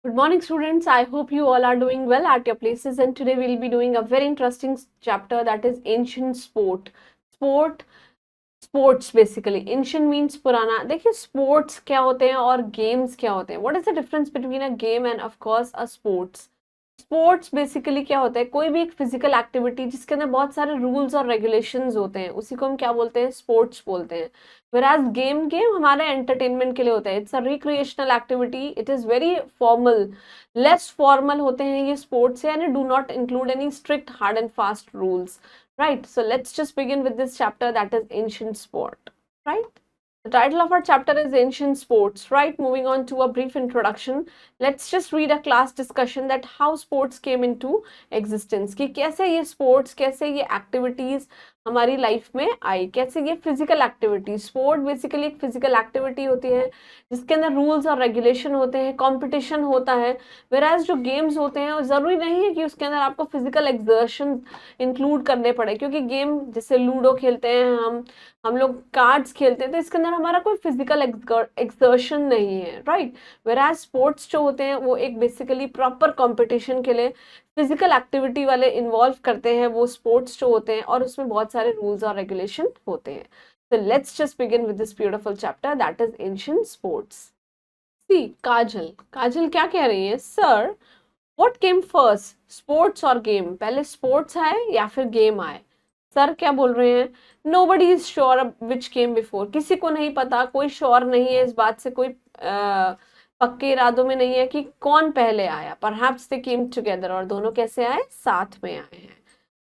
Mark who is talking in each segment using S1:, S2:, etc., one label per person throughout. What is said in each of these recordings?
S1: Good morning, students. I hope you all are doing well at your places. And today we'll be doing a very interesting chapter, that is ancient sport. Sport, sports basically. Ancient means पुराना. देखिए sports क्या होते हैं और games क्या होते हैं. What is the difference between a game and of course a sports? Sports basically क्या होता है, कोई भी एक फिजिकल एक्टिविटी जिसके अंदर बहुत सारे रूल्स और रेगुलेशंस होते हैं, उसी को हम क्या बोलते हैं, स्पोर्ट्स बोलते हैं. whereas गेम गेम हमारे एंटरटेनमेंट के लिए होता है. It's a recreational activity. It is very formal, less formal होते हैं ये स्पोर्ट्स, यानी do not include any strict hard and fast rules. Right, so let's just begin with this chapter, that is ancient sport. Right, the title of our chapter is Ancient Sports, right? Moving on to a brief introduction, let's just read a class discussion that how sports came into existence. कि कैसे ये sports, कैसे ये activities हमारी life में आई, कैसे ये physical activity. Sport basically एक फिजिकल एक्टिविटी होती है जिसके अंदर रूल्स और रेगुलेशन होते हैं, कंपटीशन होता है. वेराज जो गेम्स होते हैं जरूरी नहीं है कि उसके अंदर आपको फिजिकल एक्सर्शन इंक्लूड करने पड़े, क्योंकि गेम जैसे लूडो खेलते हैं हम लोग कार्ड्स खेलते हैं, तो इसके अंदर हमारा कोई फिजिकल एक्सर्शन नहीं है. राइट, वेराज स्पोर्ट्स जो होते हैं वो एक बेसिकली प्रॉपर कंपटीशन के लिए फिजिकल एक्टिविटी वाले इन्वॉल्व करते हैं, वो स्पोर्ट्स जो होते हैं, और उसमें बहुत सारे रूल्स और रेगुलेशन होते हैं. So let's just begin with this beautiful chapter, that is ancient sports. See, काजल क्या कह रही है, sir what came first, sports और game? पहले sports आए या फिर game आए? सर क्या बोल रहे हैं, nobody is sure which came before. किसी को नहीं पता, कोई श्योर नहीं है इस बात से, कोई पक्के इरादों में नहीं है कि कौन पहले आया. परहैप्स दे केम टुगेदर, और दोनों कैसे आए, साथ में आए हैं.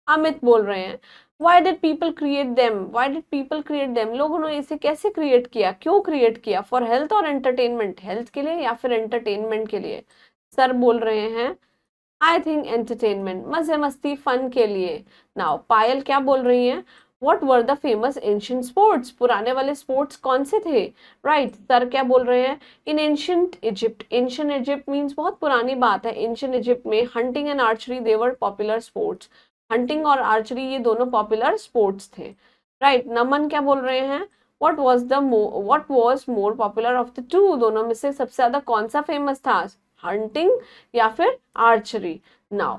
S1: अमित बोल रहे हैं, why did people create them? Why did people create them? लोगों ने इसे कैसे क्रिएट किया, क्यों क्रिएट किया? फॉर हेल्थ और एंटरटेनमेंट, हेल्थ के लिए या फिर एंटरटेनमेंट के लिए? सर बोल रहे हैं, आई थिंक एंटरटेनमेंट, मजे मस्ती फन के लिए. नाउ पायल क्या बोल रही हैं, what were the famous ancient sports? पुराने वाले स्पोर्ट्स कौन से थे? राइट, सर क्या बोल रहे हैं, in ancient Egypt. Ancient Egypt means बहुत पुरानी बात है. एंशियंट इजिप्ट में hunting and archery they were popular sports. Hunting और आर्चरी ये दोनों पॉपुलर स्पोर्ट्स थे. राइट, नमन क्या बोल रहे हैं, what was more popular of the two? दोनों में से सबसे ज्यादा कौन सा फेमस था, हंटिंग या फिर आर्चरी? नाउ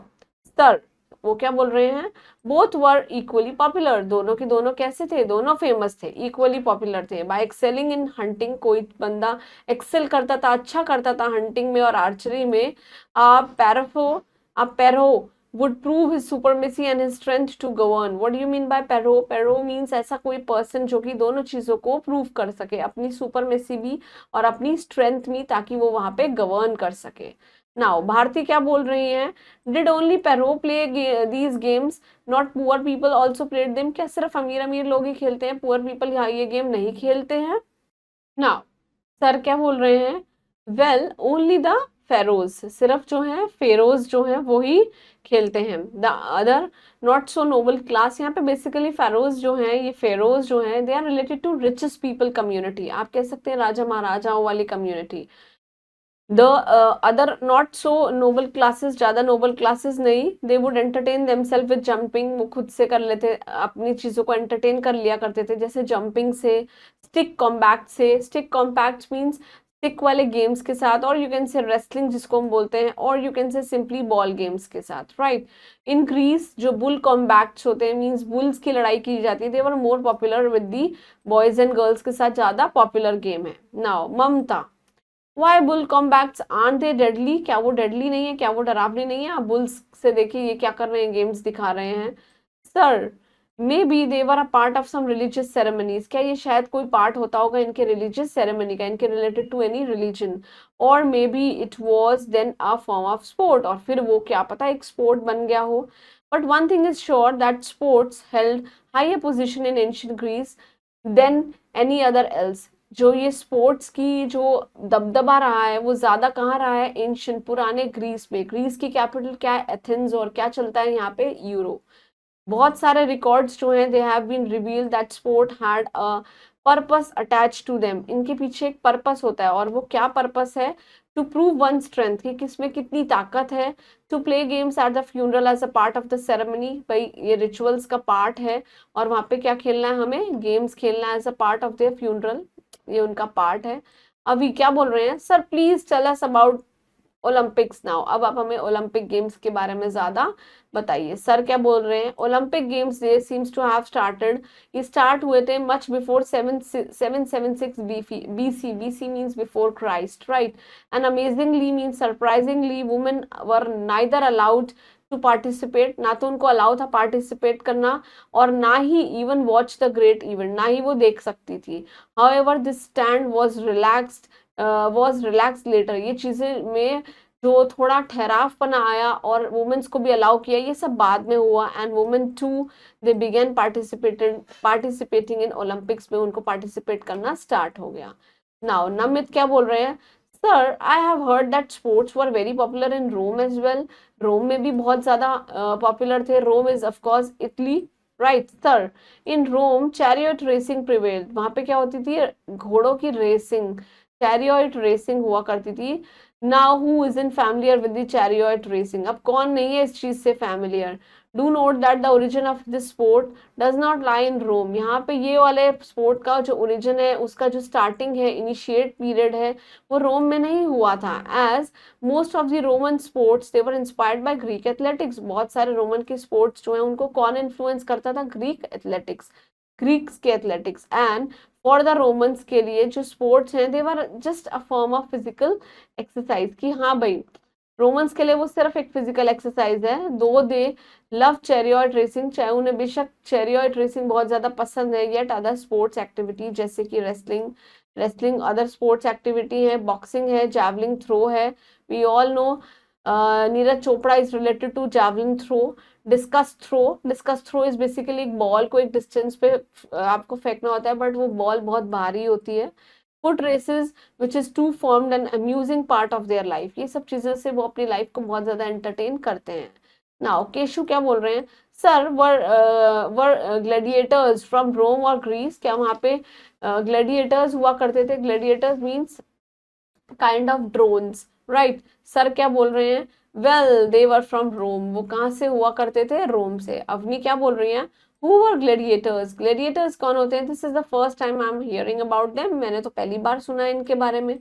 S1: सर वो क्या बोल रहे हैं, बोथ वर इक्वली पॉपुलर. दोनों के दोनों कैसे थे, दोनों फेमस थे, इक्वली पॉपुलर थे. बाय एक्सेलिंग इन हंटिंग, कोई बंदा एक्सेल करता था, अच्छा करता था हंटिंग में और आर्चरी में. पैरो would prove his supremacy and his strength to govern. What do you mean by Perro? Perro means ऐसा कोई person जो कि दोनों चीजों को प्रूव कर सके, अपनी सुपरमेसी भी और अपनी स्ट्रेंथ भी, ताकि वो वहां पे गवर्न कर सके. नाउ भारती क्या बोल रही हैं, did only pharaoh play these games, not poor people also played them? क्या सिर्फ अमीर अमीर लोग ही खेलते हैं, पुअर पीपल यहाँ ये गेम नहीं खेलते हैं? नाउ सर क्या बोल रहे हैं, वेल ओनली द फेरोज, सिर्फ जो है फेरोज जो है वो ही खेलते हैं. The other not so noble class, यहाँ पे बेसिकली फेरोज जो है, ये फेरोज जो है, they are related to richest people community. आप कह सकते हैं राजा महाराजाओं वाली community. The other not so noble classes, ज्यादा नोबल क्लासेस नहीं, they would entertain themselves with jumping, वो खुद से कर लेते, अपनी चीजों को एंटरटेन कर लिया करते थे, जैसे जंपिंग से, स्टिक कॉम्पैक्ट से. स्टिक कॉम्पैक्ट मीन्स स्टिक वाले गेम्स के साथ, और यू कैन से रेसलिंग जिसको हम बोलते हैं, और you can say simply ball games के साथ. राइट, इन ग्रीस जो बुल कॉम्बैक्ट्स होते हैं, मीन्स बुल्स की लड़ाई की जाती है, they were more popular with the boys and girls के साथ, ज्यादा पॉपुलर गेम है. Now Mamta, why bull combats are they deadly? क्या वो डेडली नहीं है, क्या वो डरावनी नहीं है? आप बुल्स से देखिए ये क्या कर रहे हैं, गेम्स दिखा रहे हैं. Sir maybe they were a part of some religious ceremonies, क्या ये शायद कोई पार्ट होता होगा इनके रिलीजियस सेरेमनी का, इनके रिलेटेड टू एनी रिलीजन, और maybe it was then a form of sport, और फिर वो क्या पता एक स्पोर्ट बन गया हो. But one thing is sure, that sports held higher position in ancient Greece than any other else. जो ये स्पोर्ट्स की जो दबदबा रहा है वो ज्यादा कहाँ रहा है, एंशियंट पुराने ग्रीस में. ग्रीस की कैपिटल क्या है, एथेंस, और क्या चलता है यहाँ पे, यूरो. बहुत सारे रिकॉर्ड्स जो हैं, they have been revealed that sport had a purpose attach to them. इनके पीछे एक पर्पस होता है, और वो क्या पर्पस है, टू प्रूव वन स्ट्रेंथ, कि किसमें कितनी ताकत है. To play games at the funeral as a part of the ceremony, भाई ये रिचुअल्स का पार्ट है, और वहां पे क्या खेलना है, हमें गेम्स खेलना है as a part of their funeral, ये उनका पार्ट है. अभी क्या बोल रहे हैं, sir please tell us about Olympics now. अब आप हमें ओलंपिक गेम्स के बारे में ज्यादा बताइए। सर क्या बोल रहे हैं? Olympic games they seems to have started, ये स्टार्ट हुए थे much before 776 BC, BC means before Christ, right. And amazingly means surprisingly women were neither allowed to participate, ना तो उनको अलाउ था पार्टिसिपेट करना और ना ही even watch the great event, ना ही वो देख सकती थी। However this stand was relax later, ये चीजें में जो थोड़ा ठहरावपना आया और वुमेन्स को भी अलाउ किया, ये सब बाद में हुआ। And women too they began participating in Olympics में, उनको पार्टिसिपेट करना स्टार्ट हो गया। नाउ नमित क्या बोल रहे हैं? Sir I have heard that sports were very popular in Rome as well, Rome में भी बहुत ज्यादा पॉपुलर थे। Rome is of course Italy, right sir. In Rome chariot racing prevailed, वहां पे क्या होती थी? घोड़ों की रेसिंग, चैरियट रेसिंग हुआ करती थी। Now who is unfamiliar with the chariot racing, अब कौन नहीं है इस चीज से familiar? Do note that the origin of this sport does not lie in Rome, यहाँ पे ये वाले स्पोर्ट का जो ओरिजिन है, उसका जो स्टार्टिंग है, इनिशिएट पीरियड है, वो रोम में नहीं हुआ था। As most of the Roman sports they were inspired by Greek athletics, बहुत सारे रोमन के स्पोर्ट्स जो है उनको कौन इन्फ्लुएंस करता था? ग्रीक एथलेटिक्स, ग्रीक्स के athletics. And for the Romans के लिए जो स्पोर्ट्स हैं they were just a form of physical exercise, कि हाँ भाई रोमन्स के लिए वो सिर्फ एक फिजिकल एक्सरसाइज है। दो दे लव चैरियट रेसिंग, चाहे उन्हें बेशक चैरियट रेसिंग बहुत ज्यादा पसंद है, येट अदर स्पोर्ट्स एक्टिविटी जैसे कि रेसलिंग अदर स्पोर्ट्स एक्टिविटी है, बॉक्सिंग है, जैवलिंग थ्रो है। We all know Neeraj Chopra is related to javelin throw. Discus throw is basically एक बॉल को एक डिस्टेंस पे आपको फेंकना होता है, बट वो बॉल बहुत भारी होती है। Foot races which is to formed and amusing part of their life, ये सब चीजों से वो अपनी लाइफ को बहुत ज्यादा एंटरटेन करते हैं। नाउ केशु क्या बोल रहे हैं? सर वर ग्लैडिएटर्स फ्रॉम रोम और ग्रीस, क्या वहां पे ग्लैडिएटर्स हुआ करते थे? Gladiators means kind of drones, right. Sir क्या बोल रहे हैं? वेल दे वर फ्रॉम रोम, वो कहाँ से हुआ करते थे? रोम से। अवनी क्या बोल रही है? हु वर ग्लैडिएटर्स, ग्लैडिएटर्स कौन होते हैं? This is the first time I am hearing about them, मैंने तो पहली बार सुना है इनके बारे में।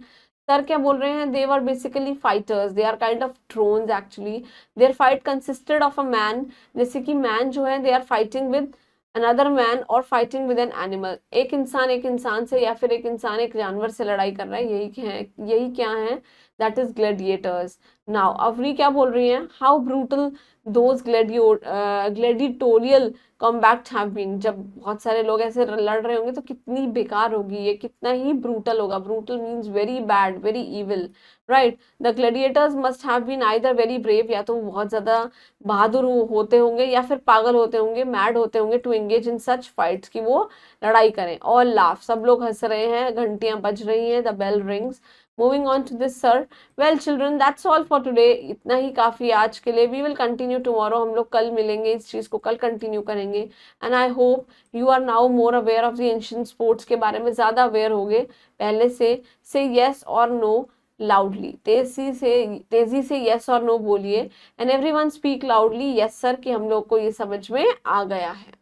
S1: सर क्या बोल रहे हैं? They were basically fighters, they are kind of drones actually. Their fight consisted of a man, जैसे कि मैन जो है they are fighting with another man और फाइटिंग विद एन एनिमल, एक इंसान से या फिर एक इंसान एक जानवर से लड़ाई कर रहा है, यही क्या है? That is gladiators. Now Avni क्या बोल रही है? How brutal those gladiatorial combat have been, जब बहुत सारे लोग ऐसे लड़ रहे होंगे तो कितनी बेकार होगी ये, कितना ही ब्रूटल होगा। Brutal means very bad, very evil, right. The gladiators must have been either very brave, या तो बहुत ज्यादा बहादुर होते होंगे या फिर पागल होते होंगे, मैड होते होंगे, to engage in such fights, की वो लड़ाई करें। और लाफ, सब लोग हंस रहे हैं, घंटियां बज रही हैं, the bell rings. Moving on to this sir, well children that's all for today, इतना ही काफी आज के लिए। वी विल कंटिन्यू टुमारो, हम लोग कल मिलेंगे, इस चीज को कल कंटिन्यू करेंगे। And I hope you are now more aware of the ancient sports के बारे में, ज्यादा अवेयर होगे पहले से येस और नो लाउडली, तेजी से यस और नो बोलिए। And everyone speak loudly yes sir, कि हम लोग को ये समझ में आ गया है।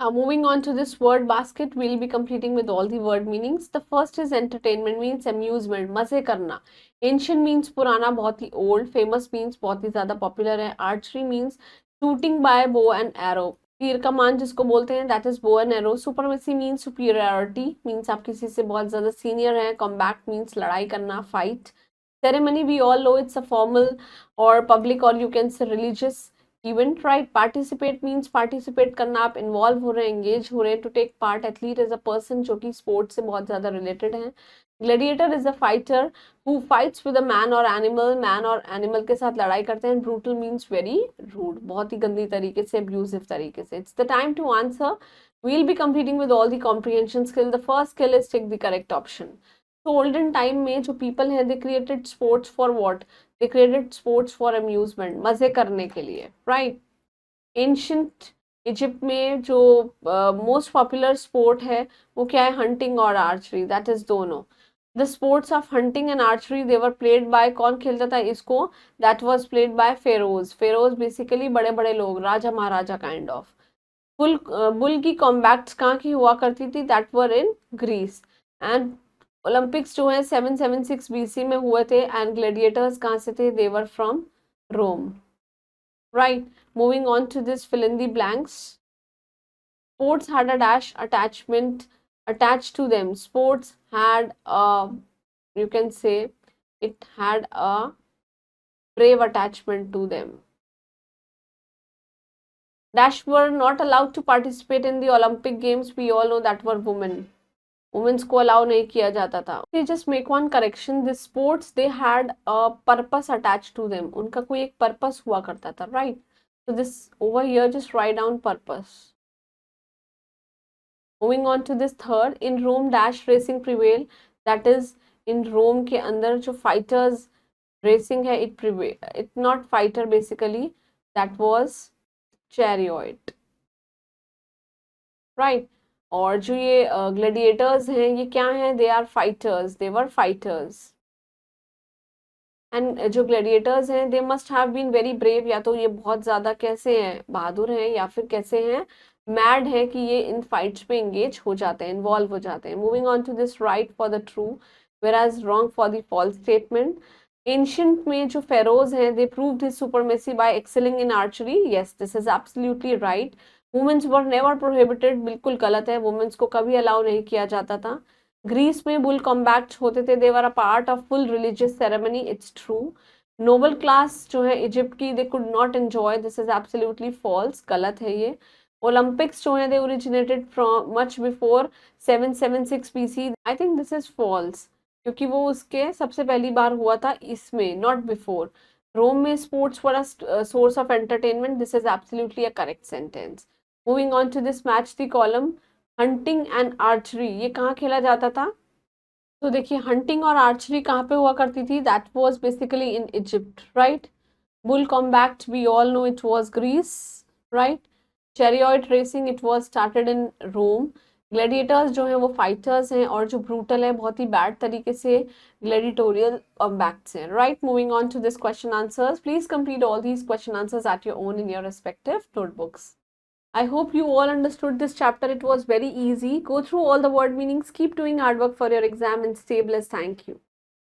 S1: Moving on to this word basket, we'll be completing with all the word meanings. The first is entertainment, means amusement, मजे करना. Ancient means पुराना, बहुत ही old. Famous means बहुत ही ज्यादा popular है. Archery means shooting by bow and arrow. तीर कमान जिसको बोलते हैं, that is bow and arrow. Supremacy means superiority, means आप किसी से बहुत ज्यादा senior हैं. Combat means लड़ाई करना, fight. Ceremony, we all know it's a formal or public or you can say religious event, right. Participate means participate करना, आप इन्वॉल्व हो रहे हैं, एंगेज हो रहे हैं। To take part, athlete is a person जो कि स्पोर्ट्स से बहुत ज्यादा रिलेटेड है। Gladiator is a fighter who fights with a man और एनिमल के साथ लड़ाई करते हैं। ब्रूटल मीन्स वेरी रूड, बहुत ही गंदी तरीके से, अब्यूजिव तरीके से। It's the time to answer, we'll be completing with all the comprehension skill. The first skill is take the correct option. तो ओल्डन टाइम में जो पीपल है, they created sports for what? They created sports for amusement, मजे करने के लिए, right. Ancient Egypt में जो मोस्ट पॉपुलर स्पोर्ट है वो क्या है? हंटिंग और आर्चरी, दैट इज दोनों। The sports of hunting and archery they were played by, कौन खेलता था इसको? That was played by pharaohs. Pharaohs basically बड़े बड़े लोग, राजा महाराजा काइंड ऑफ। बुल की कॉम्बैक्ट्स कहाँ की हुआ करती थी? That were in Greece. And Olympics जो है 776 BC में हुए थे एंड ग्लैडिएटर्स कहाँ से थे? They were from Rome, right. Moving on to this, fill in the blanks. Sports had a dash attachment attached to them. Sports had a, you can say, it had a brave attachment to them. Dash were not allowed to participate in the Olympic Games. We all know that were women. Womens को allow नहीं किया जाता था. Just make one correction, this sports they had a purpose attach to them. उनका कोई एक purpose हुआ करता था, right. So this over here just write down purpose. Moving on to this third, in Rome dash racing prevail. That is in Rome के अंदर जो fighters racing है, it prevail, it not fighter basically, that was chariot, right. और जो ये gladiators हैं, ये क्या हैं? They are fighters, they were fighters. And जो ग्लैडिएटर्स हैं, they must have been very brave. या तो ये बहुत ज्यादा कैसे हैं? बहादुर हैं, या फिर कैसे हैं? मैड है कि ये इन फाइट्स पे एंगेज हो जाते हैं, इन्वॉल्व हो जाते हैं. Moving on to this, right for the true whereas wrong for the false statement. Ancient में जो pharaohs हैं, they proved his supremacy by excelling in archery. Yes, this is absolutely right. Women's were never prohibited, बिल्कुल गलत है. Women's को कभी allow नहीं किया जाता था. ग्रीस में बुल कॉम्बैक्ट होते थे, they were a part of full religious ceremony. It's true. Noble class जो है इजिप्ट की, they could not enjoy. This is absolutely false, गलत है ये. ओलंपिक्स जो है, they originated from much before 776 BC. I think this is false, क्योंकि वो उसके सबसे पहली बार हुआ था इसमें, नॉट बिफोर. रोम में sports were a source of entertainment. This is absolutely a correct sentence. Moving on to this, match the column. Hunting and archery, ये कहाँ खेला जाता था? तो देखिए, हंटिंग और आर्चरी कहाँ पे हुआ करती थी? That was basically in Egypt, right. Bull combat, we all know it was Greece, right. Chariot racing, it was started in Rome. Gladiators जो हैं वो फाइटर्स हैं, और जो ब्रूटल है, बहुत ही बैड तरीके से ग्लैडिटोरियल कॉम्बैक्ट्स हैं, right. Moving on to this question answers. Please complete all these question answers at your own in your respective notebooks. I hope you all understood this chapter. It was very easy. Go through all the word meanings. Keep doing hard work for your exam and stay blessed. Thank you.